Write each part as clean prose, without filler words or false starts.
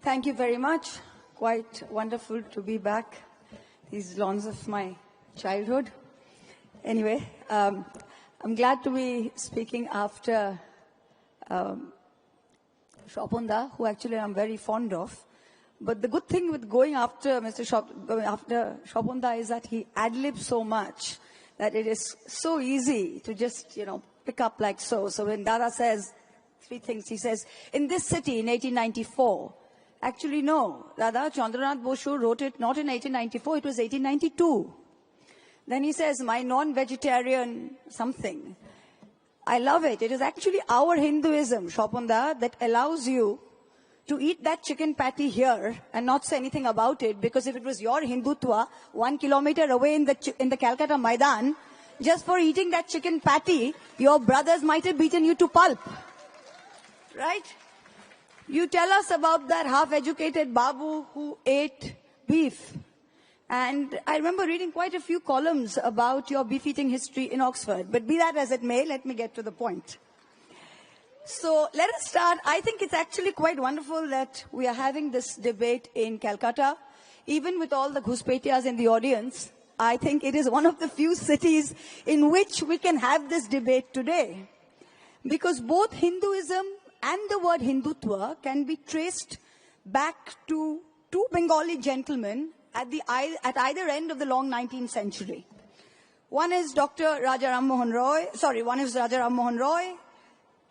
Thank you very much. Quite wonderful to be back. These lawns of my childhood. Anyway, I'm glad to be speaking after Shopunda, who actually I'm very fond of. But the good thing with going after Shopunda is that he ad-libs so much that it is so easy to just, pick up like so. So when Dada says three things, he says, in this city in 1894, actually no, Dada Chandranath Bosu wrote it not in 1894, it was 1892. Then he says, my non-vegetarian something. I love it. It is actually our Hinduism, Shopunda, that allows you to eat that chicken patty here and not say anything about it, because if it was your Hindutva 1 kilometer away in the Calcutta Maidan, just for eating that chicken patty, your brothers might have beaten you to pulp. Right? You tell us about that half-educated Babu who ate beef. And I remember reading quite a few columns about your beef-eating history in Oxford. But be that as it may, let me get to the point. So let us start. I think it's actually quite wonderful that we are having this debate in Calcutta. Even with all the Ghuspetias in the audience, I think it is one of the few cities in which we can have this debate today. Because both Hinduism and the word Hindutva can be traced back to two Bengali gentlemen at either end of the long 19th century. One is Dr. Raja Ram Mohan Roy,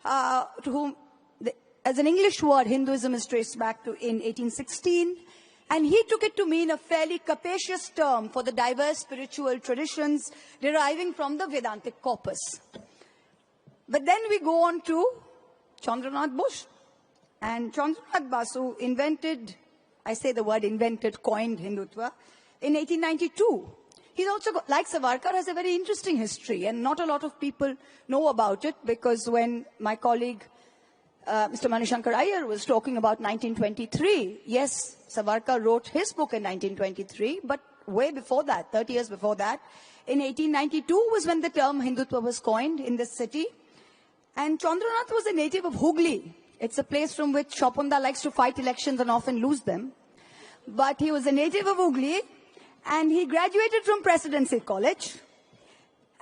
to whom, as an English word, Hinduism is traced back to in 1816. And he took it to mean a fairly capacious term for the diverse spiritual traditions deriving from the Vedantic corpus. But then we go on to Chandranath Bosu. And Chandranath Bosu invented, I say the word invented, coined Hindutva in 1892. He's also, like Savarkar, has a very interesting history, and not a lot of people know about it, because when my colleague, Mr. Manishankar Iyer, was talking about 1923, yes, Savarkar wrote his book in 1923, but way before that, 30 years before that, in 1892 was when the term Hindutva was coined in this city. And Chandranath was a native of Hooghly. It's a place from which Shopunda likes to fight elections and often lose them. But he was a native of Hooghly, and he graduated from Presidency College.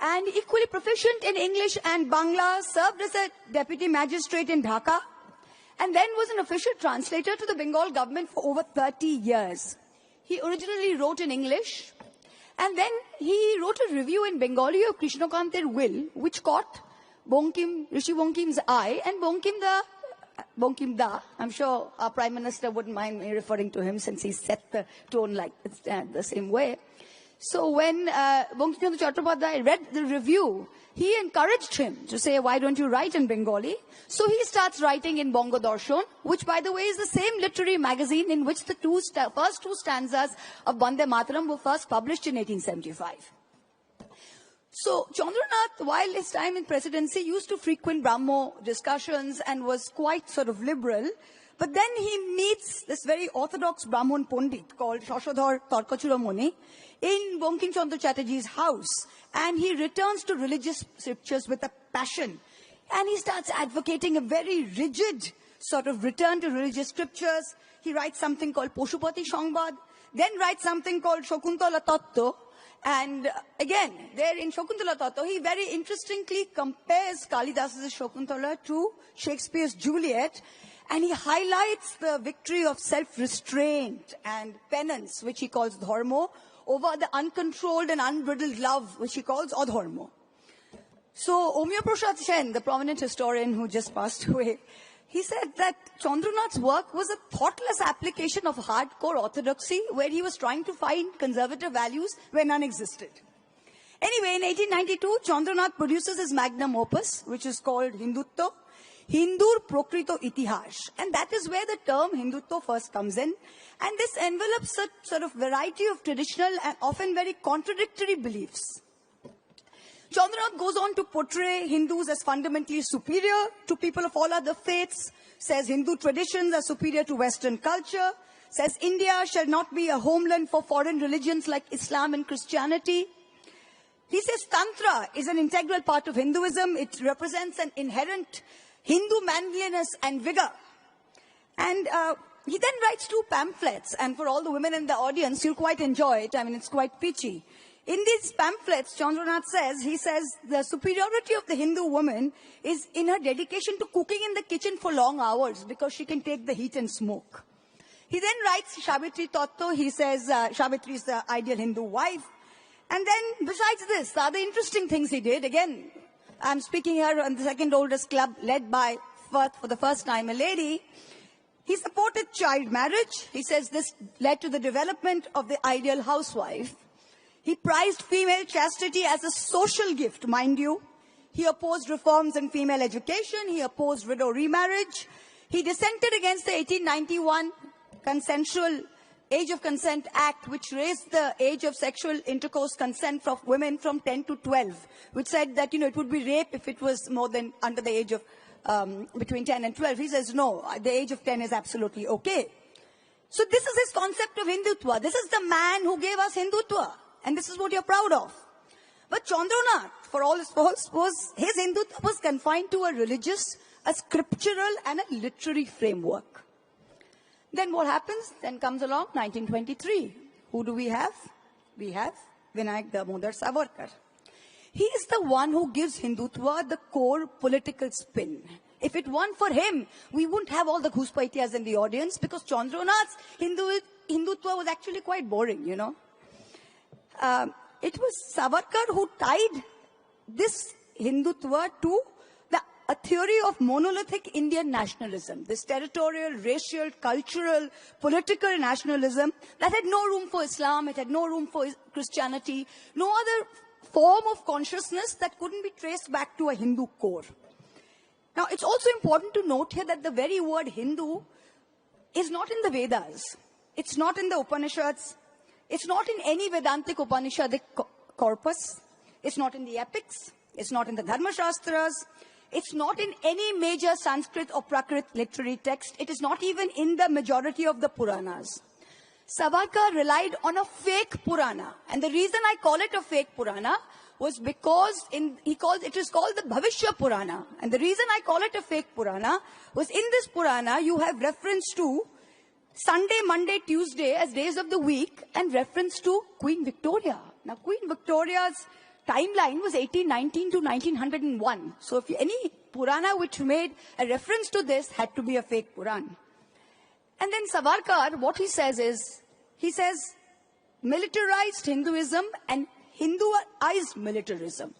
And equally proficient in English and Bangla, served as a deputy magistrate in Dhaka, and then was an official translator to the Bengal government for over 30 years. He originally wrote in English, and then he wrote a review in Bengali of Krishnakante's Will, which caught Rishi Bonkim's eye, and Bonkim Da, I'm sure our Prime Minister wouldn't mind me referring to him since he set the tone like the same way. So when Bonkim Chandra Chattopadhyay read the review, he encouraged him to say, why don't you write in Bengali? So he starts writing in Bongo Darshan, which, by the way, is the same literary magazine in which the first two stanzas of Bande Mataram were first published in 1875. So Chandranath, while his time in presidency, used to frequent Brahmo discussions and was quite sort of liberal. But then he meets this very orthodox Brahmin Pundit called Shashodhar Tarkachuramuni in Bankim Chandra Chatterjee's house. And he returns to religious scriptures with a passion. And he starts advocating a very rigid sort of return to religious scriptures. He writes something called Poshupati Sangbad, then writes something called Shakuntala Tattva. And again, there in Shakuntala Tattva, he very interestingly compares Kalidas's Shakuntala to Shakespeare's Juliet, and he highlights the victory of self-restraint and penance, which he calls dharma, over the uncontrolled and unbridled love, which he calls adharma. So Omya Prasad Sen, the prominent historian who just passed away, he said that Chandranath's work was a thoughtless application of hardcore orthodoxy, where he was trying to find conservative values where none existed. Anyway, in 1892, Chandranath produces his magnum opus, which is called Hindutva, Hindur Prokrito Itihash. And that is where the term Hindutva first comes in. And this envelops a sort of variety of traditional and often very contradictory beliefs. Chandranath goes on to portray Hindus as fundamentally superior to people of all other faiths, says Hindu traditions are superior to Western culture, says India shall not be a homeland for foreign religions like Islam and Christianity. He says Tantra is an integral part of Hinduism. It represents an inherent Hindu manliness and vigor. And He then writes 2 pamphlets, and for all the women in the audience, you'll quite enjoy it. I mean, it's quite pitchy. In these pamphlets, Chandranath says, he says, the superiority of the Hindu woman is in her dedication to cooking in the kitchen for long hours because she can take the heat and smoke. He then writes Savitri Tattva. He says Savitri is the ideal Hindu wife. And then, besides this, the other interesting things he did, again, I'm speaking here on the second oldest club led by, for the first time, a lady. He supported child marriage. He says this led to the development of the ideal housewife. He prized female chastity as a social gift, mind you. He opposed reforms in female education. He opposed widow remarriage. He dissented against the 1891 Consensual Age of Consent Act, which raised the age of sexual intercourse consent for women from 10 to 12, which said that, it would be rape if it was more than under the age of between 10 and 12. He says, no, the age of 10 is absolutely okay. So this is his concept of Hindutva. This is the man who gave us Hindutva. And this is what you're proud of. But Chandranath, for all his faults, his Hindutva was confined to a religious, a scriptural, and a literary framework. Then what happens? Then comes along 1923. Who do we have? We have Vinayak Damodar Savarkar. He is the one who gives Hindutva the core political spin. If it weren't for him, we wouldn't have all the Ghuspaitias in the audience, because Chandranath's Hindutva was actually quite boring, It was Savarkar who tied this Hindutva to a theory of monolithic Indian nationalism, this territorial, racial, cultural, political nationalism that had no room for Islam, it had no room for Christianity, no other form of consciousness that couldn't be traced back to a Hindu core. Now, it's also important to note here that the very word Hindu is not in the Vedas. It's not in the Upanishads. It's not in any Vedantic Upanishadic corpus. It's not in the epics. It's not in the Dharma Shastras. It's not in any major Sanskrit or Prakrit literary text. It is not even in the majority of the Puranas. Savarkar relied on a fake Purana. And the reason I call it a fake Purana was because it is called the Bhavishya Purana. And the reason I call it a fake Purana was in this Purana you have reference to Sunday, Monday, Tuesday as days of the week, and reference to Queen Victoria. Now, Queen Victoria's timeline was 1819 to 1901. So if any Purana which made a reference to this had to be a fake Purana. And then Savarkar, what he says is, he says militarized Hinduism and Hinduized militarism.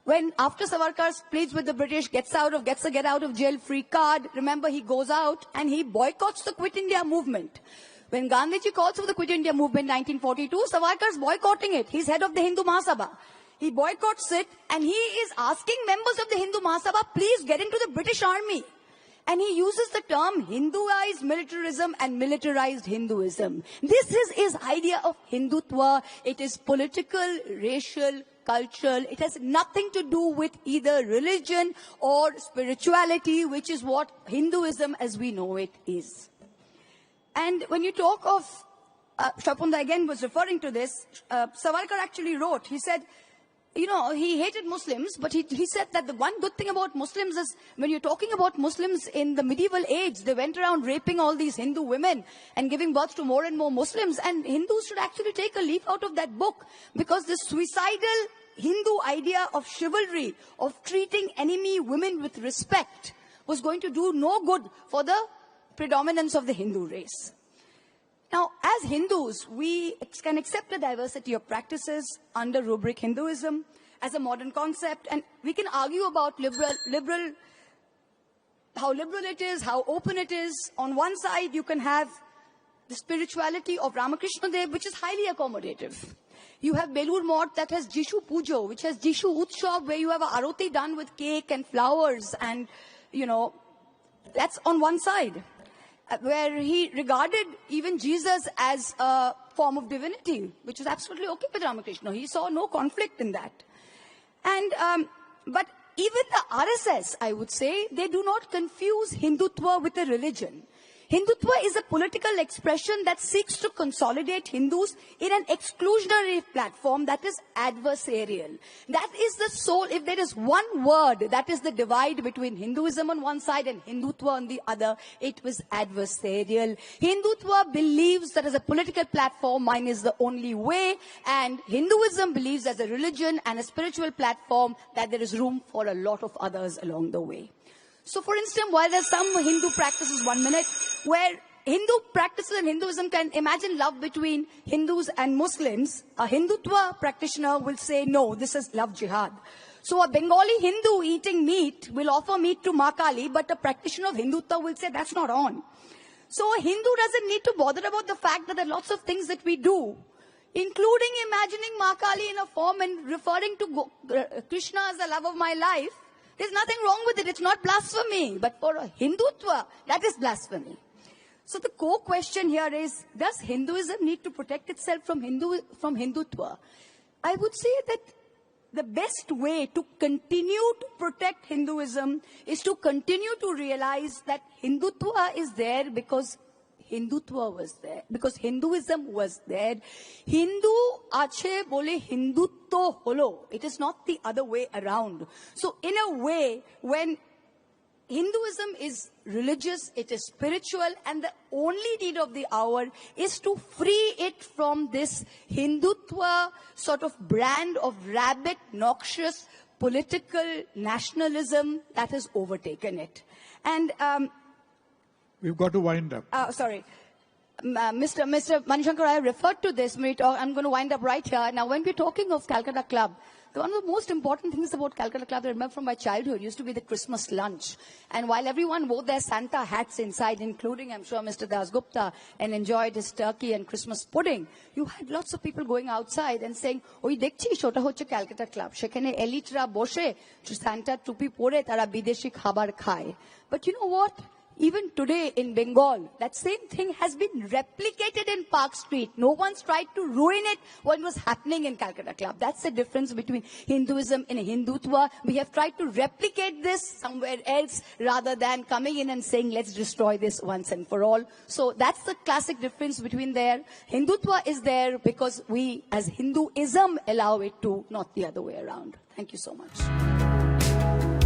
When after Savarkar pleads with the British, gets a get out of jail free card, remember he goes out and he boycotts the Quit India movement. When Gandhiji calls for the Quit India movement in 1942, Savarkar's boycotting it. He's head of the Hindu Mahasabha. He boycotts it and he is asking members of the Hindu Mahasabha, please get into the British army. And he uses the term Hinduized militarism and militarized Hinduism. This is his idea of Hindutva. It is political, racial, cultural. It has nothing to do with either religion or spirituality, which is what Hinduism as we know it is. And when you talk of, Shapunda again was referring to this, Savarkar actually wrote, he said, he hated Muslims, but he said that the one good thing about Muslims is when you're talking about Muslims in the medieval age, they went around raping all these Hindu women and giving birth to more and more Muslims. And Hindus should actually take a leaf out of that book, because this suicidal Hindu idea of chivalry, of treating enemy women with respect, was going to do no good for the predominance of the Hindu race. Now, as Hindus, we can accept the diversity of practices under rubric Hinduism as a modern concept, and we can argue about how liberal it is, how open it is. On one side, you can have the spirituality of Ramakrishna Dev, which is highly accommodative. You have Belur Mott that has Jishu Pujo, which has Jishu Utshav, where you have a aroti done with cake and flowers, and, that's on one side. Where he regarded even Jesus as a form of divinity, which is absolutely okay with Ramakrishna. He saw no conflict in that. And, but even the RSS, I would say, they do not confuse Hindutva with a religion. Hindutva is a political expression that seeks to consolidate Hindus in an exclusionary platform that is adversarial. That is the soul. If there is one word that is the divide between Hinduism on one side and Hindutva on the other, it was adversarial. Hindutva believes that as a political platform, mine is the only way, and Hinduism believes as a religion and a spiritual platform that there is room for a lot of others along the way. So, for instance, while there's some Hindu practices, 1 minute, where Hindu practices and Hinduism can imagine love between Hindus and Muslims, a Hindutva practitioner will say, no, this is love jihad. So a Bengali Hindu eating meat will offer meat to Ma Kali, but a practitioner of Hindutva will say that's not on. So a Hindu doesn't need to bother about the fact that there are lots of things that we do, including imagining Ma Kali in a form and referring to Krishna as the love of my life. There's nothing wrong with it. It's not blasphemy. But for a Hindutva, that is blasphemy. So the core question here is, does Hinduism need to protect itself from Hindutva? I would say that the best way to continue to protect Hinduism is to continue to realize that Hindutva is there because Hindutva was there, because Hinduism was there. Hindu ache bole Hindutva holo. It is not the other way around. So in a way, when Hinduism is religious, it is spiritual, and the only need of the hour is to free it from this Hindutva sort of brand of rabid, noxious political nationalism that has overtaken it. And we've got to wind up. Sorry. Mr. Manishankar, I referred to this. I'm going to wind up right here. Now, when we're talking of Calcutta Club, one of the most important things about Calcutta Club, I remember from my childhood, used to be the Christmas lunch. And while everyone wore their Santa hats inside, including, I'm sure, Mr. Das Gupta, and enjoyed his turkey and Christmas pudding, you had lots of people going outside and saying, "Oi dekchi, shota hocche Calcutta Club. Shekhane elitera boshe, Santa tupi pore, tara bideshi khabar khaye." But you know what? Even today in Bengal, that same thing has been replicated in Park Street. No one's tried to ruin it, what was happening in Calcutta Club. That's the difference between Hinduism and Hindutva. We have tried to replicate this somewhere else rather than coming in and saying, let's destroy this once and for all. So that's the classic difference between there. Hindutva is there because we, as Hinduism, allow it to, not the other way around. Thank you so much.